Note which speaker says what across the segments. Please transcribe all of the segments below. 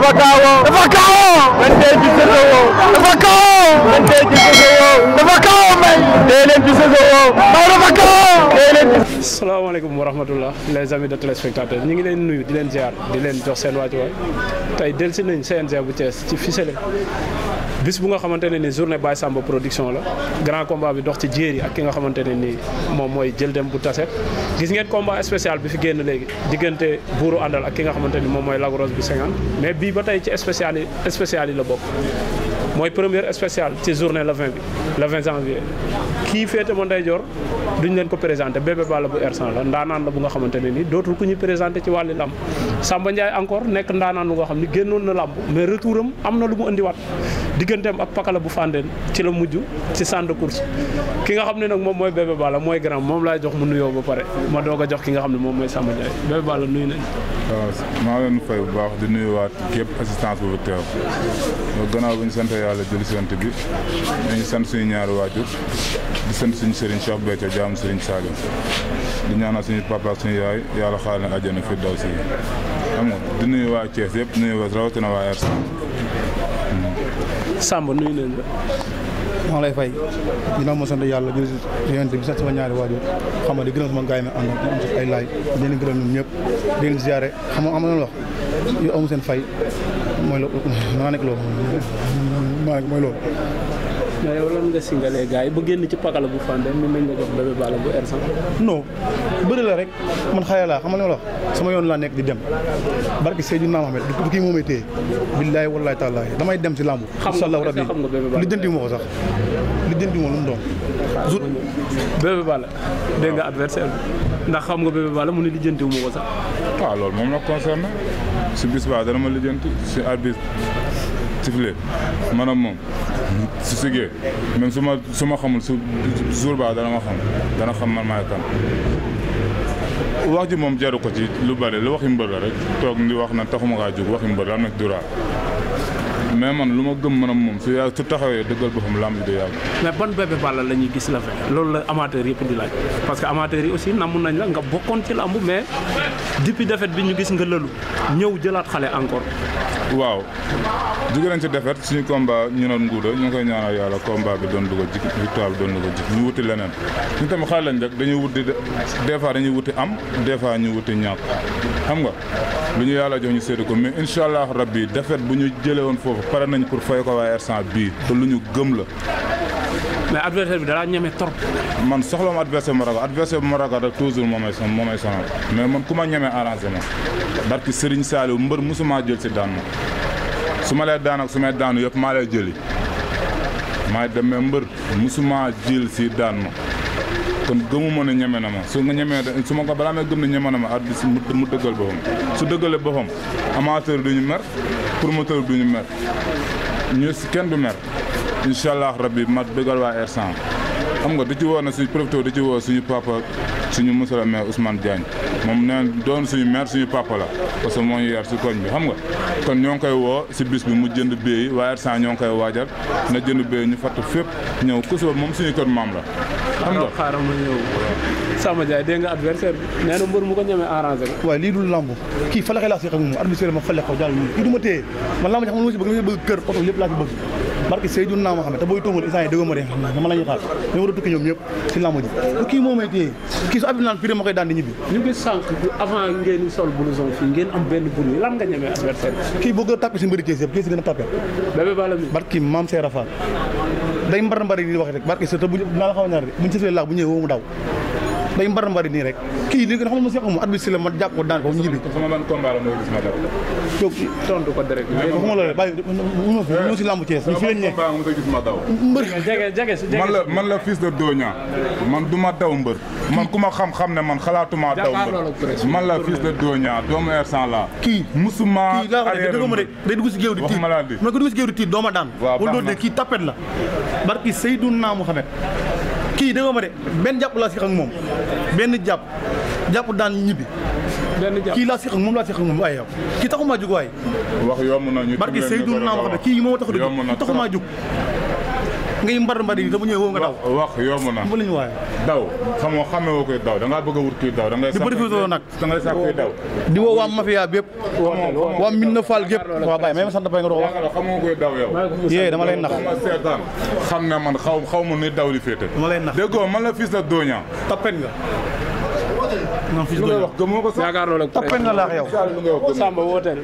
Speaker 1: dafa kaawoo. dafa kaawoo. man tey ci sësëwoo. dafa kaawoo. man tey ci sësëwoo. dafa kaawoo may. tey leen ci sësëwoo. may dafa kaawoo. tey leen ci.
Speaker 2: salaamaaleykum wa rahmatullah les amis de téléspectateurs ñu ngi leen nuyu di leen ziar di leen jox seen wàccuwaay tey dellusi nañ CNG bu Thiès ci ficelé bis bu nga xamante ne ni journée Baye Samba production la grand combat bi dox ci jéeri ak ki nga xamante ne ni moom mooy jël dem bu tase gis ngeen combat spécial bi fi génn léegi diggante buuru àndal ak ki nga xamante ni moom mooy Lagros bu 50 mais bii ba tey ci spécial yi la bokk mooy première spécial ci journée le 20 bi le 20 janvier kii féete ma ndeyjoor duñ leen ko présenté bébé balla bu R100 la ndaanaan la bu nga xamante ne ni dootul ku ñuy présenté ci wàlli lamb Samba Ndiaye encore nekk ndaanaan lu nga xam ni génnoon na lamb mais retour am na lu mu indiwaat digganteem ak pakala bu Fandène ci la mujj ci centre de course ki nga xam ne nag moom mooy bébé balla mooy grand moom laay jox mu nuyoo ba pare ma doog a jox ki nga xam ne moom mooy Samba Ndiaye bébé balla nuyu nañ.
Speaker 3: waaw maa leen fay bu baax di nuyuwaat képp assistance bu teew gannaaw bi ñu sant yàlla jëli sant bi ñu sant suñu ñaari waajur di sant suñu Serigne Cheikh Béthio jaamu Serigne Salim di ñaanal suñu papa ak suñu yaay yàlla xaar leen àjjana fi daw si xam nga di nuyu waa Thiès yëpp nuyu waa rawatina waa R100.
Speaker 2: Samba nuyu nañ la.
Speaker 4: maa ngi lay fay ginnaaw ma sant yàlla jël si yonent bi sant sama ñaari waajur xam nga di gërëm sama gaay mi ànd ak am ay laay di leen gërëm ñoom ñëpp di leen ziare xam nga am na wax yow amu seen fay mooy loolu maa nekk loolu mooy loolu.
Speaker 2: mais yow lan nga singalee gars yi ba génn ci pakala bu Fandène ni nañ la jox bébé balla bu R100.
Speaker 4: non bëri la rek man xale laa xam nga li ma la wax sama yoon laa nekk di dem barki Seydina Mohamed du kii moomay téye billaahi wallaahi taalaahi damay dem si làmb incha allah rabbi li jënti ma ko sax li jënti ma lu mu doon jour
Speaker 2: bébé balla dégg nga adversaire bi ndax xam nga bébé balla mu ne li jënti ma ko sax
Speaker 3: waaw loolu moom la concerné si bis ba dana ma lijjanti si arbitre sifflé maanaam moom su sigee même su ma xamul su jour ba dana xam man maay kan wax ji moom jaru ko ci lu bari lu waxi mbër la rek toog ndi wax na taxuma kaa jóg waxi mbër la am na dura mais man lu ma gëm maanaam moom su taxawee dëggal boppam lamb ji du yàgg.
Speaker 2: mais ban bébé balla la ñuy gis la fekk loolu la amateur yëpp di laaj parce que amateur yi aussi namm nañ la nga bokkoon ci lamb mais depuis défaite bi ñu gis nga lëlu ñëw jëlaat xale encore.
Speaker 3: waaw jóge nañ ci défaite suñu combat ñu noon nguuda ñu ngi koy ñaanal yàlla combat bi doon dugal jik victoire bi doon dugal jik ñu wuti leneen ñu tamit xaar lañ rek dañuy wuti des fois dañuy wuti am des fois ñu wuti ñàkk xam nga lu ñu yàlla jox ñu séddu ko mais incha allah rabbi défaite bu ñu jëlee woon foofu pare nañ pour fay ko waa R100 bii te lu ñu gëm la.
Speaker 2: mais adversaire bi dalaa ñeme trop.
Speaker 3: man soxla ma adversaire bu ma ragal rek toujours moo may sonal mais man ku ma ñeme arrangé ma barki Serigne Saliou mbër musuma jël si daan ma su ma lay daan ak su may daanu yëpp maa lay jëli maay demee mbër musuma jël si daan ma kon gëmuma ne ñeme na ma su nga ñemee su ma ko balaa may gëm ne ñeme na ma arbitre mu dëggal boppam su dëggalee boppam amateur duñu mer promoteur duñu mer ñu kenn du mer incha allah rabbi ma dëggal waa R100 xam nga di ci woo na suñu profité di ci woo suñu papa suñu monsieur le maire Ousmane Diagne moom nee doon suñu maire suñu papa la parce que moo ñu yar si koñ bi xam nga kon ñoo ngi koy woo si bis bi mu jënd béy waa R100 ñoo ngi koy waajal na jënd béy ñu fatt fépp ñëw ku suba moom suñu kër maam la xam nga
Speaker 2: xaaral ma ñëw Samba Ndiaye dégg nga adversaire bi nee na mbër mu ko ñemee arrangé ko
Speaker 4: waaye lii dul lamb kii falaxe laa si xam moom adversaire ma fale ko jàll kii du ma téye man lamb ji xam nga si bëgg kër oto lépp laa fi bëgg barke Seydina Mohamed te booy tongal instant yi dëgg ma de xam naa dama la ñuy xaar ñu war a tukki ñoom ñëpp si lamb ji du kii moo may téye kii su abbi naan prix ma koy daan di ñibbi
Speaker 2: ñu ngi sànq avant ngeen sol blouson fii ngeen am benn bruit lan nga ñemee adversaire bi
Speaker 4: kii boo gën a tapé si mbëri Thiès yëpp kii si gën a tapé
Speaker 2: bébé balla mi
Speaker 4: barke maam Seera Fall day mbar yi di wax rek barke sa te bu naa la xaw a ñaar de buñ sëflee laa bu ñëwee woo mu daw day mbar nii rek kii li nga xam ne ma seq moom arbitre la ma jàpp ko daan ko ñu ñibbi
Speaker 3: sama ban combat la mooy gis ma daw
Speaker 4: toog
Speaker 2: tontu ko direct
Speaker 4: waxuma la bàyyi ñoo si lamb Thiès ñu fi lañ ne
Speaker 3: nga gis ma daw
Speaker 2: jege
Speaker 3: man la fils de Doña man du ma daw mbër man ku ma xam ne man xalaatuma daw mbër man la fils de Doña doomu R100 la
Speaker 4: kii
Speaker 3: musuma
Speaker 4: kii laa wax de dëgg ma rek day dugg si géew di tiit ma ko dugg si géew di tiit dooma daan wala doo de kii tapet la barki Seydina Mohamed kii dëgg ma de benn jàpp laa si xam moom benn jàpp daan ñibbi kii laa si xam moom laa si xam moom waaye yow kii taxumaa jug waaye
Speaker 3: wax yomb na ñu
Speaker 4: barki Seydina Mohamed kii moo tax a dugg taxumaa jug ngay mbar yi dama ñëw woo nga daw
Speaker 3: wax yomb na
Speaker 4: lañu waaye
Speaker 3: daw xamee woo koy daw da ngaa bëgg a wut kuy daw da ngay sax kuy daw
Speaker 4: di woo waa mafia bépp waa min na Fall gépp waa Baye may ma sant Baye nga doon wax
Speaker 3: xamoo koy daw yow
Speaker 4: yee dama lay nax
Speaker 3: ma seetaan xam ne man xaw ma ni daw li féete
Speaker 4: dama lay nax
Speaker 3: déggoo man la fils de Doña
Speaker 4: tapen nga non fils
Speaker 3: lu ngay wax gëmoo ko sax
Speaker 2: yaakaaroo la
Speaker 4: tapen nga laax yow
Speaker 2: Samba wooteel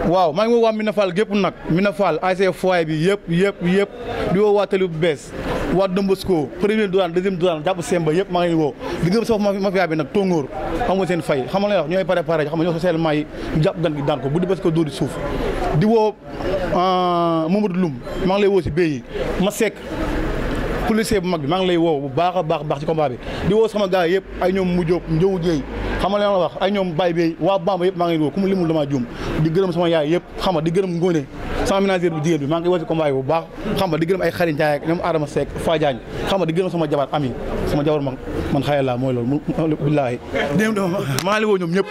Speaker 4: waaw maa ngi woo waa Mina Fall gépp nag Mina Fall ASC foyer bi yëpp di woo waa tali bu bees waa Dombosco premier douane deuxième douane jàpp Semba yëpp maa ngi woo di gërëm sax mafia bi nag tóngoor xam nga seen fay xam nga lay wax ñooy préparé xam nga ñoo socialement yi ñu jàpp gan gi daan ko bu di bés ko dóor di suuf di woo Mamadou Loum maa ngi lay woo si béy yi ma sekk policier bu mag bi maa ngi lay woo bu baax a baax ci combat bi di woo sama gars yëpp ay ñoom mu Diop Ndiow Dieye xam nga li ma wax ay ñoom Baye Bey waa Bamba yëpp maa ngi woo ku mu limul damaa juum di gërëm sama yaay yëpp xam nga di gërëm Ngone sama ménagère bu jigéen bi maa ngi woo si combat bi bu baax xam nga di gërëm ay xarit Ndiaye ak ñoom Adama Seck Fa Diagne xam nga di gërëm sama jabar Ami sama jabar man xëy la mooy loolu billaahi maa ngi lay woo ñoom ñëpp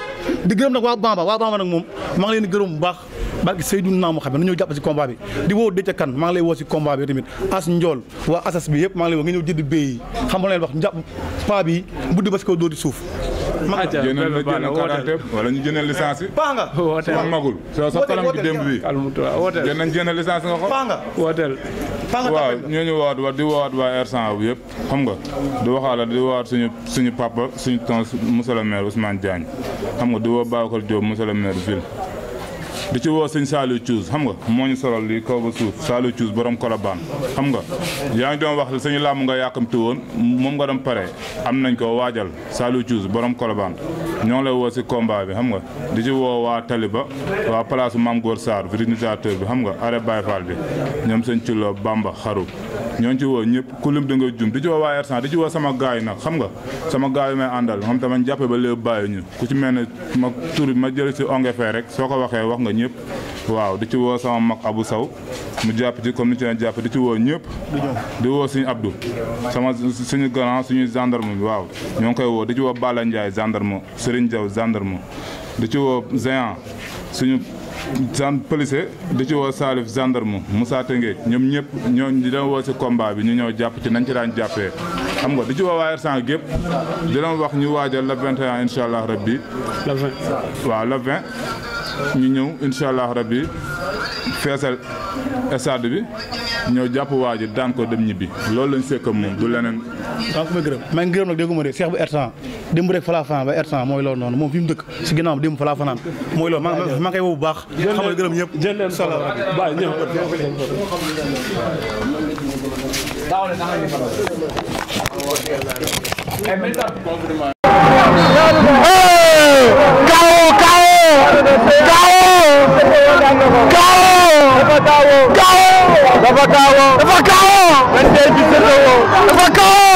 Speaker 4: di gërëm nag waa Bamba nag moom maa ngi leen di gërëm bu baax barki Seydina Muhammad na ñëw jàpp si combat bi di woo Déthié Kane maa ngi lay woo si combat bi tamit as njool waa asas bi yëpp maa ngi lay woo nga ñëw jënd béy yi xam nga leen wax njàpp paa bi buddi ba si kaw dóor di suuf
Speaker 3: jënal carte wala ñu jënal licence yi
Speaker 4: paa nga
Speaker 3: wooteel magul sa kalam bi démb bi wooteel jënal licence nga ko
Speaker 4: paa nga
Speaker 2: wooteel
Speaker 3: waaw ñooñu waat di woowaat waa R100 bi yëpp xam nga di waxaala di woowaat suñu papa suñu tons monsieur le maire Ousmane Diagne xam nga di woo Babacar Diop monsieur le maire ville di ci woo sëñ Saliou Thiouz xam nga moo ñu solal lii kaw ba suuf Saliou Thiouz borom Colobane xam nga yaa ngi doon wax suñu làmb nga yàkkamti woon moom nga doon pare am nañ ko waajal Saliou Thiouz borom Colobane ñoo ngi lay woo si combat bi xam nga di ci woo waa Taliba waa place Mame Gor Sarr vulgarisateur bi xam nga arrêt Baye Fall bi ñoom sëñ Thilo Bamba xaru ñoo ngi ci woo ñëpp ku lim da nga jum di ci woo waa R100 di ci woo sama gaay yi nag xam nga sama gaay yi may àndal xam tamit jàppe ba léegi bàyyi ñu ku ci mel ne ma tur ma jël si onge fee rek soo ko waxee wax nga ñëpp waaw di ci woo sama mag Abou Sow mu jàpp ci comme ni ci leen jàpp di ci woo ñëpp di woo suñu Abdou suñu grand suñu gendarme bi waaw ñoo ngi koy woo di ci woo Balla Ndiaye gendarme Serigne Diaw gendarme di ci woo Géant suñu policier di ci woo Salif gendarme Moussa Tengue ñoom ñëpp ñoo di leen woo si combat bi ñu ñëw jàpp ci nañ ci daan jàppee xam nga di ci woo waa R100 gépp di leen wax ñu waajal le 21 incha allah rabbi
Speaker 2: le 20
Speaker 3: waaw le 20 ñu ñëw incha allah rabbi feesal stade bi ñëw jàpp waa ji daan ko dem ñibbi loolu lañ sekk moom du leneen.
Speaker 4: waaw ku ma gërëm maa ngi gërëm nag dégguma de Cheikh bu R100 démb rek falaa fanaan ba R100 mooy loolu noonu moom fi mu dëkk si ginnaaw démb falaa fanaan mooy loolu maa ngi koy woo bu baax xam nga gërëm ñëpp
Speaker 2: jël leen solo Baye ñëw
Speaker 1: dafa kawo